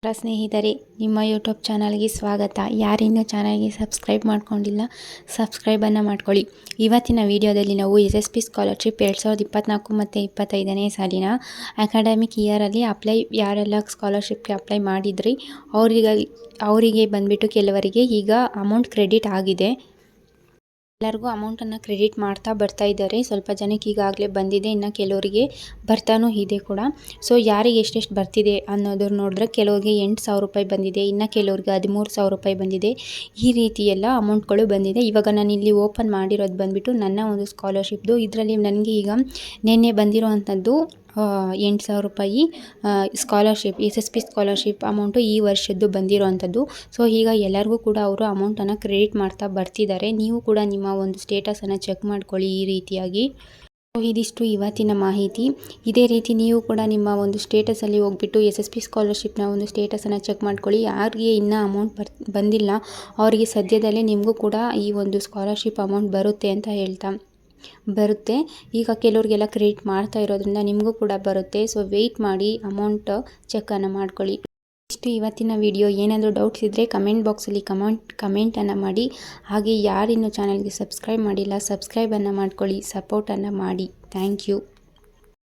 ಸ್ನೇಹಿತರೆ, ನಿಮ್ಮ ಯೂಟ್ಯೂಬ್ ಚಾನಲ್ಗೆ ಸ್ವಾಗತ. ಯಾರಿನ್ನೂ ಚಾನಲ್ಗೆ ಸಬ್ಸ್ಕ್ರೈಬ್ ಮಾಡ್ಕೊಂಡಿಲ್ಲ, ಸಬ್ಸ್ಕ್ರೈಬನ್ನು ಮಾಡ್ಕೊಳ್ಳಿ. ಇವತ್ತಿನ ವಿಡಿಯೋದಲ್ಲಿ ನಾವು SSP ಸ್ಕಾಲರ್ಶಿಪ್ 2024 ಮತ್ತು 25ನೇ ಸಾಲಿನ ಅಕಾಡೆಮಿಕ್ ಇಯರಲ್ಲಿ ಯಾರೆಲ್ಲ ಸ್ಕಾಲರ್ಶಿಪ್ಗೆ ಅಪ್ಲೈ ಮಾಡಿದ್ರಿ ಅವರಿಗೆ ಬಂದುಬಿಟ್ಟು ಕೆಲವರಿಗೆ ಈಗ ಅಮೌಂಟ್ ಕ್ರೆಡಿಟ್ ಆಗಿದೆ. ಎಲ್ಲರಿಗೂ ಅಮೌಂಟನ್ನು ಕ್ರೆಡಿಟ್ ಬರ್ತಾ ಇದ್ದಾರೆ. ಸ್ವಲ್ಪ ಜನಕ್ಕೆ ಈಗಾಗಲೇ ಬಂದಿದೆ, ಇನ್ನು ಕೆಲವರಿಗೆ ಬರ್ತಾನೂ ಇದೆ ಕೂಡ. ಸೊ ಯಾರಿಗೆ ಎಷ್ಟೆಷ್ಟು ಬರ್ತಿದೆ ಅನ್ನೋದನ್ನು ನೋಡಿದ್ರೆ ಕೆಲವರಿಗೆ 8,000 ರೂಪಾಯಿ ಬಂದಿದೆ, ಇನ್ನು ಕೆಲವರಿಗೆ 13,000 ರೂಪಾಯಿ ಬಂದಿದೆ. ಈ ರೀತಿ ಎಲ್ಲ ಅಮೌಂಟ್ಗಳು ಬಂದಿದೆ. ಇವಾಗ ನಾನು ಇಲ್ಲಿ ಓಪನ್ ಮಾಡಿರೋದು ಬಂದುಬಿಟ್ಟು ನನ್ನ ಒಂದು ಸ್ಕಾಲರ್ಶಿಪ್ದು. ಇದರಲ್ಲಿ ನನಗೆ ಈಗ ನಿನ್ನೆ ಬಂದಿರೋವಂಥದ್ದು 8,000 ರೂಪಾಯಿ ಸ್ಕಾಲರ್ಶಿಪ್ SSP ಸ್ಕಾಲರ್ಶಿಪ್ ಅಮೌಂಟು ಈ ವರ್ಷದ್ದು ಬಂದಿರೋವಂಥದ್ದು. ಸೊ ಈಗ ಎಲ್ಲರಿಗೂ ಕೂಡ ಅವರು ಅಮೌಂಟನ್ನು ಕ್ರೆಡಿಟ್ ಮಾಡ್ತಾ ಬರ್ತಿದ್ದಾರೆ. ನೀವು ಕೂಡ ನಿಮ್ಮ ಒಂದು ಸ್ಟೇಟಸನ್ನು ಚೆಕ್ ಮಾಡ್ಕೊಳ್ಳಿ ಈ ರೀತಿಯಾಗಿ. ಇದಿಷ್ಟು ಇವತ್ತಿನ ಮಾಹಿತಿ. ಇದೇ ರೀತಿ ನೀವು ಕೂಡ ನಿಮ್ಮ ಒಂದು ಸ್ಟೇಟಸಲ್ಲಿ ಹೋಗ್ಬಿಟ್ಟು SSP ಸ್ಕಾಲರ್ಶಿಪ್ನ ಒಂದು ಸ್ಟೇಟಸನ್ನು ಚೆಕ್ ಮಾಡ್ಕೊಳ್ಳಿ. ಯಾರಿಗೆ ಇನ್ನೂ ಅಮೌಂಟ್ ಬಂದಿಲ್ಲ ಅವರಿಗೆ ಸದ್ಯದಲ್ಲೇ ನಿಮಗೂ ಕೂಡ ಈ ಒಂದು ಸ್ಕಾಲರ್ಶಿಪ್ ಅಮೌಂಟ್ ಬರುತ್ತೆ ಅಂತ ಬರುತ್ತೆ. ಈಗ ಕೆಲವರಿಗೆಲ್ಲ ಕ್ರೆಡಿಟ್ ಮಾಡ್ತಾ ಇರೋದ್ರಿಂದ ನಿಮಗೂ ಕೂಡ ಬರುತ್ತೆ. ಸೊ ವೆಯ್ಟ್ ಮಾಡಿ, ಅಮೌಂಟ್ ಚೆಕ್ಕನ್ನು ಮಾಡ್ಕೊಳ್ಳಿ. ಇಷ್ಟು ಇವತ್ತಿನ ವಿಡಿಯೋ. ಏನಾದರೂ ಡೌಟ್ಸ್ ಇದ್ದರೆ ಕಮೆಂಟ್ ಬಾಕ್ಸಲ್ಲಿ ಕಮೆಂಟನ್ನು ಮಾಡಿ. ಹಾಗೆ ಯಾರಿನ್ನೂ ಚಾನಲ್ಗೆ ಸಬ್ಸ್ಕ್ರೈಬ್ ಮಾಡಿಲ್ಲ, ಸಬ್ಸ್ಕ್ರೈಬನ್ನು ಮಾಡ್ಕೊಳ್ಳಿ, ಸಪೋರ್ಟನ್ನು ಮಾಡಿ. Thank you.